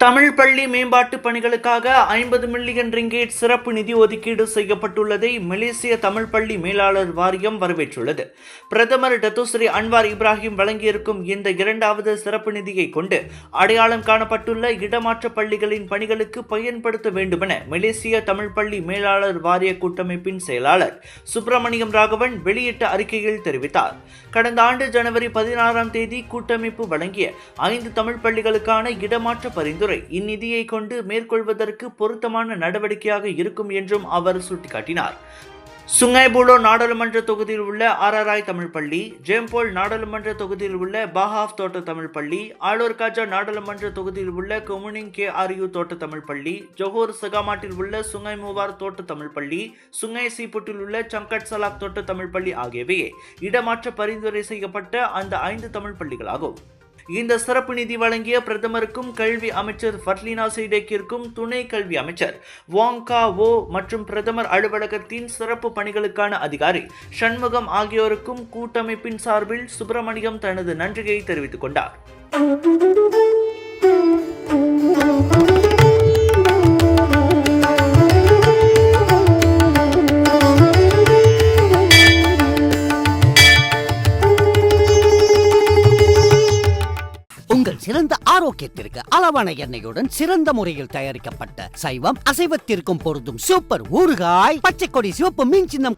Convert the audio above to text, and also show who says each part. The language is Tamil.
Speaker 1: தமிழ் பள்ளி மேம்பாட்டு பணிகளுக்காக 50 மில்லியன் ரிங்கேட் சிறப்பு நிதி ஒதுக்கீடு செய்யப்பட்டுள்ளதை மலேசிய தமிழ் பள்ளி மேலாளர் வாரியம் வரவேற்றுள்ளது. பிரதமர் டத்துஸ்ரீ அன்வார் இப்ராஹிம் வழங்கியிருக்கும் இந்த இரண்டாவது சிறப்பு நிதியை கொண்டு அடையாளம் காணப்பட்டுள்ள இடமாற்ற பள்ளிகளின் பணிகளுக்கு பயன்படுத்த வேண்டுமென மலேசிய தமிழ் பள்ளி மேலாளர் வாரிய கூட்டமைப்பின் செயலாளர் சுப்பிரமணியம் ராகவன் வெளியிட்ட அறிக்கையில் தெரிவித்தார். கடந்த ஆண்டு ஜனவரி 16ஆம் தேதி கூட்டமைப்பு வழங்கிய 5 தமிழ் பள்ளிகளுக்கான இடமாற்ற பரிந்துரை இந்நிதியை கொண்டு மேற்கொள்வதற்கு பொருத்தமான நடவடிக்கையாக இருக்கும் என்றும் அவர் சுட்டிக்காட்டினார். சுங்காய் புலோ நாடாளுமன்ற தொகுதியில் உள்ள ஆராராய் தமிழ் பள்ளி, ஜேம்போல் நாடாளுமன்ற தொகுதியில் உள்ள பாஹாப் தோட்ட தமிழ் பள்ளி, ஆலோர் காஜா நாடாளுமன்ற தொகுதியில் உள்ள கொமுனிங் KRU தோட்ட தமிழ் பள்ளி, ஜோஹோர் சகாமாட்டில் உள்ள சுங்காய் மூவார் தோட்ட தமிழ் பள்ளி, சுங்காய் சீப்புட்டில் உள்ள சங்கட் சலாக் தோட்ட தமிழ் பள்ளி ஆகியவையே இடமாற்ற பரிந்துரை செய்யப்பட்ட அந்த 5 தமிழ் பள்ளிகளாகும். இந்த சிறப்பு நிதி வழங்கிய பிரதமருக்கும் கல்வி அமைச்சர் ஃபர்லினா சைடேக்கிற்கும் துணை கல்வி அமைச்சர் வாங் கா வோ மற்றும் பிரதமர் அலுவலகத்தின் சிறப்பு பணிகளுக்கான அதிகாரி சண்முகம் ஆகியோருக்கும் கூட்டமைப்பின் சார்பில் சுப்பிரமணியம் தனது நன்றியை தெரிவித்துக் கொண்டார்.
Speaker 2: உங்கள் சிறந்த ஆரோக்கியத்திற்கு அளவான எண்ணெயுடன் சிறந்த முறையில் தயாரிக்கப்பட்ட சைவம் அசைவத்திற்கும் பொருந்தும் சூப்பர் ஊறுகாய் பச்சை கொடி சிவப்பு மீன் சின்னம்